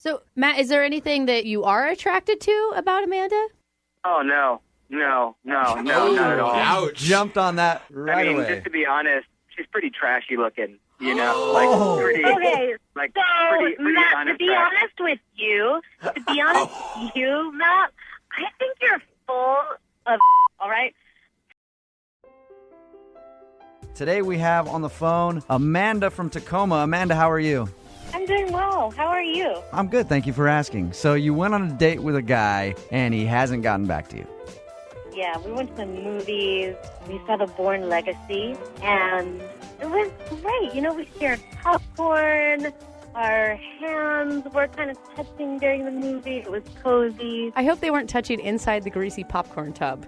So, Matt, is there anything that you are attracted to about Amanda? Oh, no, not at all. Ouch. Jumped on that right I mean, away. just to be honest, she's pretty trashy looking, you know? Like, pretty, Okay, like, so pretty Matt, to be unattractive. honest with you, Matt, I think you're full of all right? Today we have on the phone Amanda from Tacoma. Amanda, how are you? I'm doing well. How are you? I'm good, thank you for asking. So you went on a date with a guy, and he hasn't gotten back to you. Yeah, we went to the movies. We saw The Bourne Legacy, and it was great. You know, we shared popcorn. Our hands were kind of touching during the movie. It was cozy. I hope they weren't touching inside the greasy popcorn tub.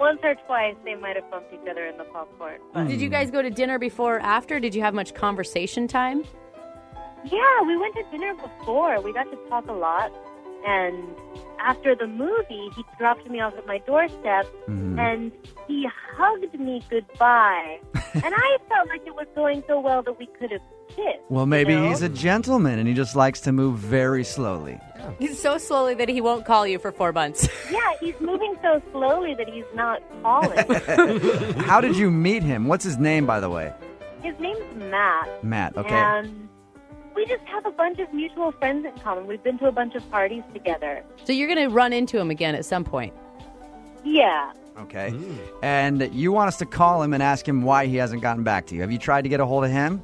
Once or twice, they might have bumped each other in the popcorn. But Did you guys go to dinner before or after? Did you have much conversation time? yeah, we went to dinner before. We got to talk a lot. And after the movie, he dropped me off at my doorstep, and he hugged me goodbye. And I felt like it was going so well that we could have kissed. Well, maybe you know? he's a gentleman, and he just likes to move very slowly. He's so slowly that he won't call you for 4 months. Yeah, he's moving so slowly that he's not calling. How did you meet him? What's his name, by the way? His name's Matt. Matt, okay. And we just have a bunch of mutual friends in common. We've been to a bunch of parties together. So you're going to run into him again at some point. Yeah. Okay. And you want us to call him and ask him why he hasn't gotten back to you. Have you tried to get a hold of him?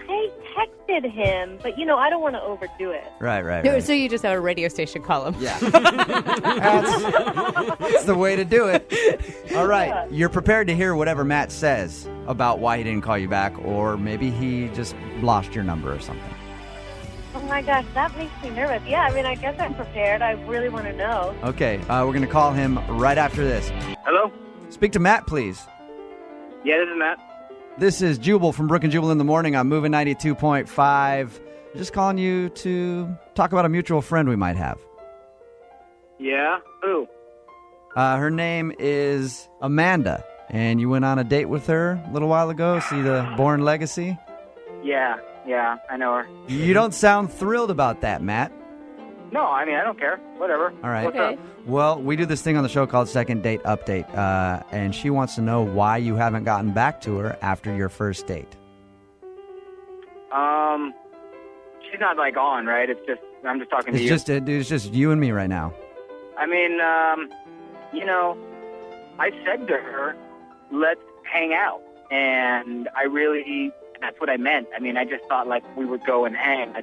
I texted him, but, you know, I don't want to overdo it. Right. So you just have a radio station call him. Yeah. That's the way to do it. All right. Yeah. You're prepared to hear whatever Matt says about why he didn't call you back, or maybe he just lost your number or something. Oh, my gosh, that makes me nervous. Yeah, I mean, I guess I'm prepared. I really want to know. Okay. We're going to call him right after this. Hello? Speak to Matt, please. Yeah, this is Matt. This is Jubal from Brook and Jubal in the Morning. I'm moving 92.5. Just calling you to talk about a mutual friend we might have. Yeah? Who? Her name is Amanda, and you went on a date with her a little while ago, see the Bourne Legacy? Yeah, I know her. You don't sound thrilled about that, Matt. No, I mean, I don't care. Whatever. All right. What's Okay. up? Well, we do this thing on the show called Second Date Update, and she wants to know why you haven't gotten back to her after your first date. She's not, like, on, right? It's just, I'm just talking to you. It's just you and me right now. I mean, you know, I said to her, let's hang out. And that's what I meant. I mean, I just thought, like, we would go and hang.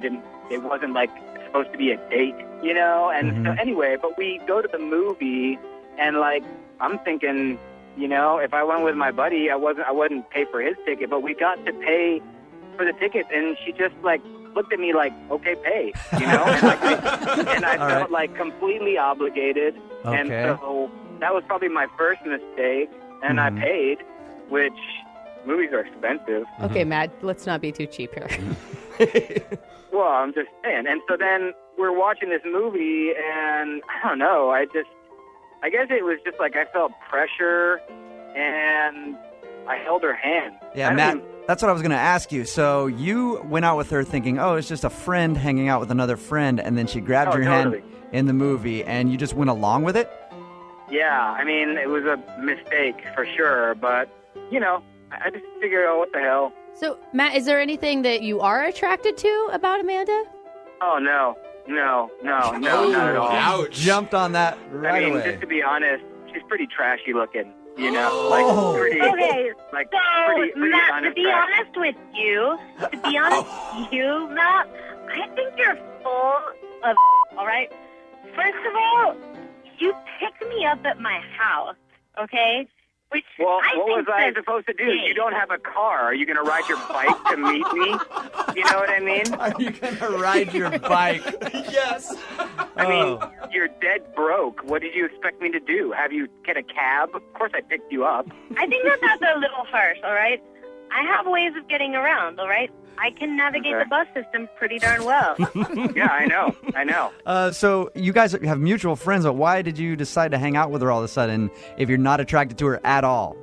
It wasn't, like, supposed to be a date, you know? And so anyway, but we go to the movie, and, like, I'm thinking, you know, if I went with my buddy, I wouldn't pay for his ticket, but we got to pay for the ticket, and she just, like, looked at me like, okay, pay, you know? And I All felt right. like completely obligated. And Okay. so that was probably my first mistake, and I paid, which movies are expensive. Okay, Matt, let's not be too cheap here. Well, I'm just saying. And so then we're watching this movie, and I don't know, I guess it was just like I felt pressure, and I held her hand. Yeah, I Matt, mean, that's what I was going to ask you. So you went out with her thinking, oh, it's just a friend hanging out with another friend, and then she grabbed your totally. hand in the movie, and you just went along with it? yeah, I mean, it was a mistake for sure, but, you know, I just figured, oh, what the hell. So, Matt, is there anything that you are attracted to about Amanda? Oh, no, not at all. Ouch. Jumped on that right I mean, away. just to be honest, she's pretty trashy looking, you know, like pretty, Okay, like so, pretty Matt, to be unattractive. honest with you, Matt, I think you're full of all right? First of all, you picked me up at my house, okay? Which Well, I what think was I says supposed to do? gay. You don't have a car. Are you going to ride your bike to meet me? You know what I mean? Are you going to ride your bike? Yes. I mean, you're dead broke. What did you expect me to do? Have you get a cab? Of course I picked you up. I think that's a little harsh, all right? I have ways of getting around, all right? I can navigate Okay. the bus system pretty darn well. Yeah, I know. So you guys have mutual friends, but why did you decide to hang out with her all of a sudden if you're not attracted to her at all?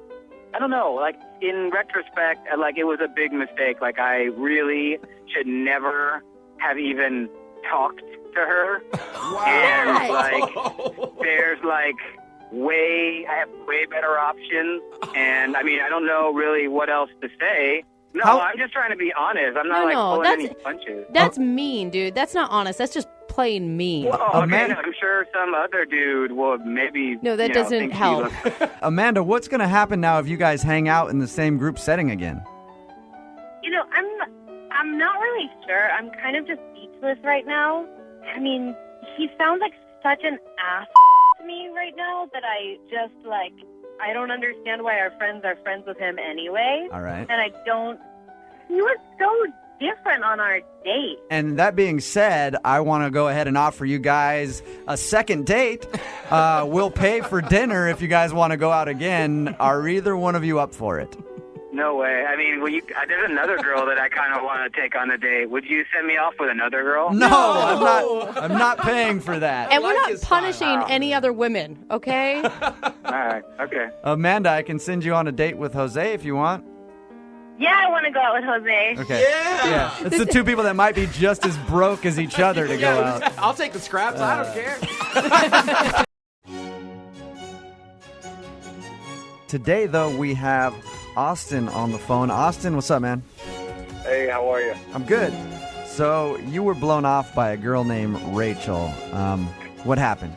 I don't know. Like, in retrospect, like, it was a big mistake. Like, I really should never have even talked to her. Wow. And like, there's like I have way better options. And I mean, I don't know really what else to say. No, I'm just trying to be honest. I'm not pulling any punches. That's mean, dude. That's not honest. That's just plain mean. Well, okay, I'm sure some other dude will maybe. No, that doesn't help. Amanda, what's going to happen now if you guys hang out in the same group setting again? You know, I'm not really sure. I'm kind of just speechless right now. I mean, he sounds like such an ass to me right now that I just I don't understand why our friends are friends with him anyway. All right. And he was so different on our date. And that being said, I want to go ahead and offer you guys a second date. We'll pay for dinner if you guys want to go out again. Are either one of you up for it? No way. I mean, there's another girl that I kind of want to take on a date. Would you send me off with another girl? No, I'm not paying for that. And we're not punishing any other women, okay? All right. Okay. Amanda, I can send you on a date with Jose if you want. Yeah, I want to go out with Jose. Okay. Yeah. It's the two people that might be just as broke as each other to go out. I'll take the scraps. I don't care. Today, though, we have Austin on the phone. Austin, what's up, man? Hey, how are you? I'm good. So you were blown off by a girl named Rachel. What happened?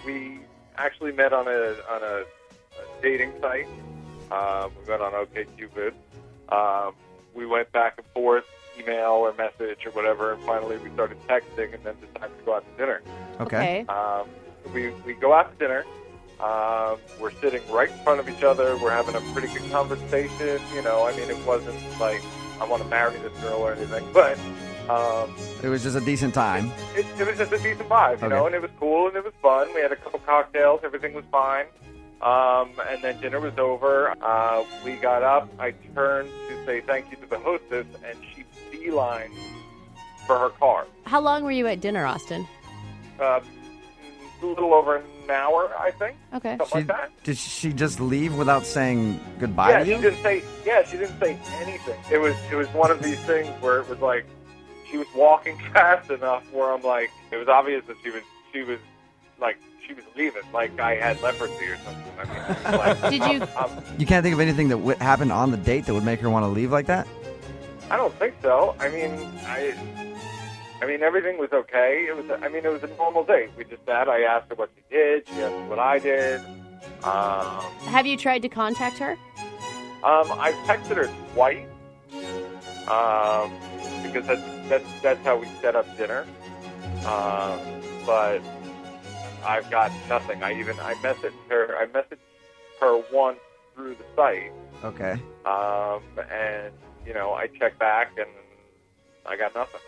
We actually met on a dating site. We met on OkCupid. We went back and forth, email or message or whatever, and finally we started texting and then decided to go out to dinner. Okay. We go out to dinner. We're sitting right in front of each other. We're having a pretty good conversation. You know, I mean, it wasn't like I want to marry this girl or anything, but it was just a decent time. It was just a decent vibe, you know, and it was cool and it was fun. We had a couple cocktails. Everything was fine. And then dinner was over. We got up. I turned to say thank you to the hostess, and she beelined for her car. How long were you at dinner, Austin? A little over an hour, I think. Okay. Something like that. Did she just leave without saying goodbye to you? She didn't say anything. It was one of these things where it was like she was walking fast enough where I'm like, it was obvious that she was leaving, like I had leprosy or something. I mean, it was like, Did you? You can't think of anything that happened on the date that would make her want to leave like that? I don't think so. I mean, everything was okay. It was a normal date. We just sat. I asked her what she did. She asked me what I did. Have you tried to contact her? I texted her twice because that's how we set up dinner. But I've got nothing. I messaged her once through the site. Okay. And you know, I checked back and I got nothing.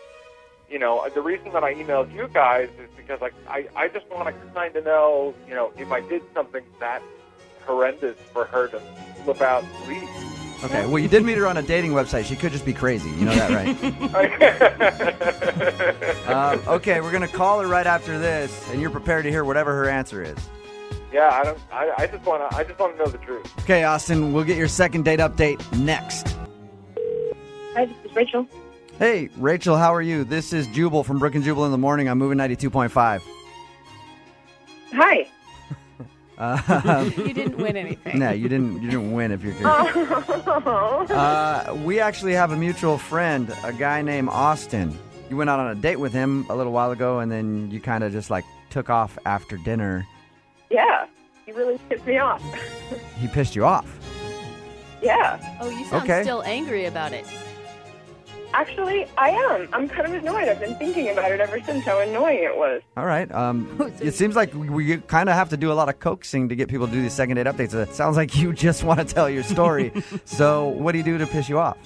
You know, the reason that I emailed you guys is because I just want to kind of know, you know, if I did something that horrendous for her to flip out and leave. Okay, well, you did meet her on a dating website. She could just be crazy. You know that, right? Okay, we're going to call her right after this, and you're prepared to hear whatever her answer is. Yeah, I just want to know the truth. Okay, Austin, we'll get your second date update next. Hi, this is Rachel. Hey, Rachel, how are you? This is Jubal from Brook and Jubal in the Morning. I'm moving 92.5. Hi. You didn't win anything. No, you didn't win if you're curious. We actually have a mutual friend, a guy named Austin. You went out on a date with him a little while ago, and then you kind of just took off after dinner. Yeah, he really pissed me off. He pissed you off? Yeah. Oh, you sound still angry about it. Actually, I am. I'm kind of annoyed. I've been thinking about it ever since how annoying it was. All right. It seems like we kind of have to do a lot of coaxing to get people to do these second date updates. It sounds like you just want to tell your story. So what do you do to piss you off?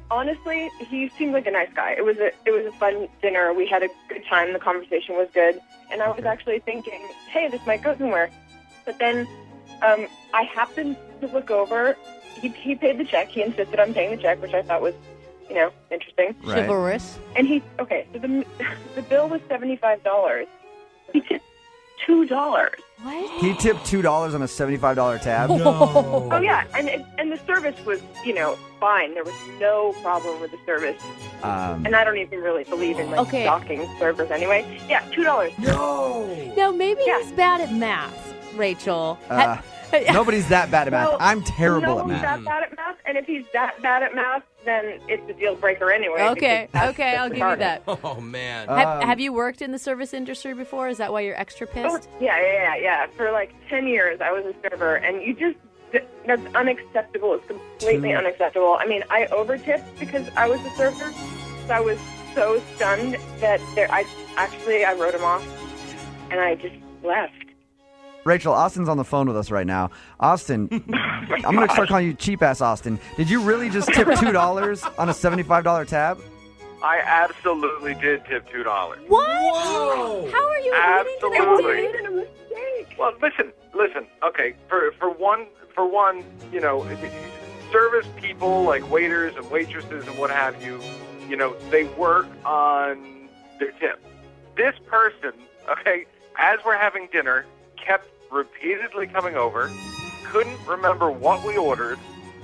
Honestly, he seemed like a nice guy. It was a fun dinner. We had a good time. The conversation was good. And I was actually thinking, hey, this might go somewhere. But then I happened to look over. He paid the check. He insisted on paying the check, which I thought was, you know, interesting. Right. Chivalrous. And so the bill was $75. $2. What? He tipped $2 on a $75 tab. No. Oh yeah, and the service was, fine. There was no problem with the service. And I don't even really believe in Okay. stocking servers anyway. Yeah, $2. No. Now, maybe Yeah. he's bad at math, Rachel. Nobody's that bad at math. Well, I'm terrible no at one's math. that bad at math, and if he's that bad at math, then it's a deal breaker anyway. Okay, because that's okay, I'll give you retarded. that. Oh, man. Have you worked in the service industry before? Is that why you're extra Oh, pissed? yeah. For like 10 years, I was a server, and that's unacceptable. It's completely unacceptable. I mean, I over-tipped because I was a server, so I was so stunned that I wrote him off, and I just left. Rachel, Austin's on the phone with us right now. Austin, I'm going to start calling you cheap-ass Austin. Did you really just tip $2 on a $75 tab? I absolutely did tip $2. What? Whoa. How are you Absolutely. admitting to that, dude? I made a mistake. Well, listen. Okay, for one, service people like waiters and waitresses and what have you, they work on their tip. This person, okay, as we're having dinner, kept repeatedly coming over, couldn't remember what we ordered.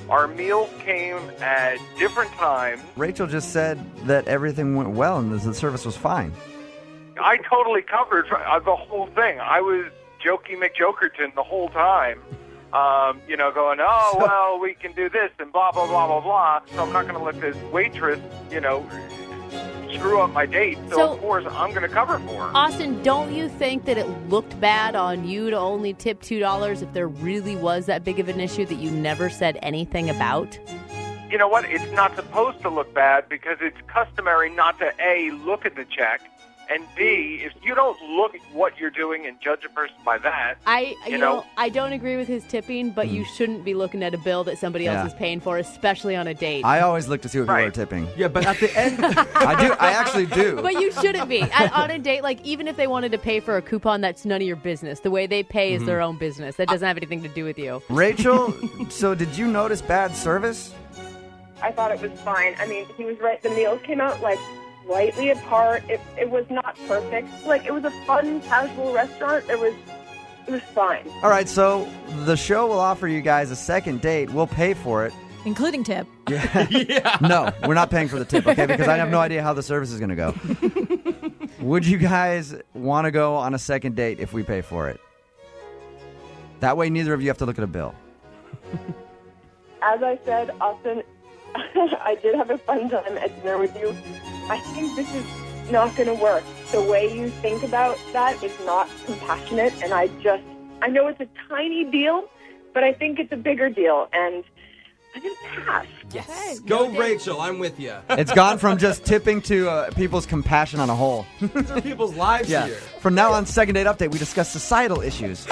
Our meals came at different times. Rachel just said that everything went well and the service was fine. I totally covered the whole thing. I was Jokey McJokerton the whole time, going, oh, well, we can do this and blah, blah, blah, blah, blah. So I'm not going to let this waitress, screw up my date. So, of course, I'm going to cover for her. Austin, don't you think that it looked bad on you to only tip $2 if there really was that big of an issue that you never said anything about? You know what? It's not supposed to look bad because it's customary not to, A, look at the check, and B, if you don't look at what you're doing and judge a person by that, I don't agree with his tipping, but you shouldn't be looking at a bill that somebody else is paying for, especially on a date. I always look to see what people Right. are tipping. Yeah, but at the end... I actually do. But you shouldn't be. On a date, like, even if they wanted to pay for a coupon, that's none of your business. The way they pay is their own business. That doesn't have anything to do with you. Rachel, so did you notice bad service? I thought it was fine. I mean, he was right. The meals came out slightly apart. It was not perfect. It was a fun, casual restaurant. It was fine. All right, so the show will offer you guys a second date. We'll pay for it. Including tip. Yeah. No, we're not paying for the tip, okay? Because I have no idea how the service is going to go. Would you guys want to go on a second date if we pay for it? That way, neither of you have to look at a bill. As I said, Austin, I did have a fun time at dinner with you. I think this is not going to work. The way you think about that is not compassionate, and I know it's a tiny deal, but I think it's a bigger deal, and I'm going to pass. Yes. Go, Rachel. I'm with you. It's gone from just tipping to people's compassion on a whole. These are people's lives here. From now on, Second Date Update, we discuss societal issues.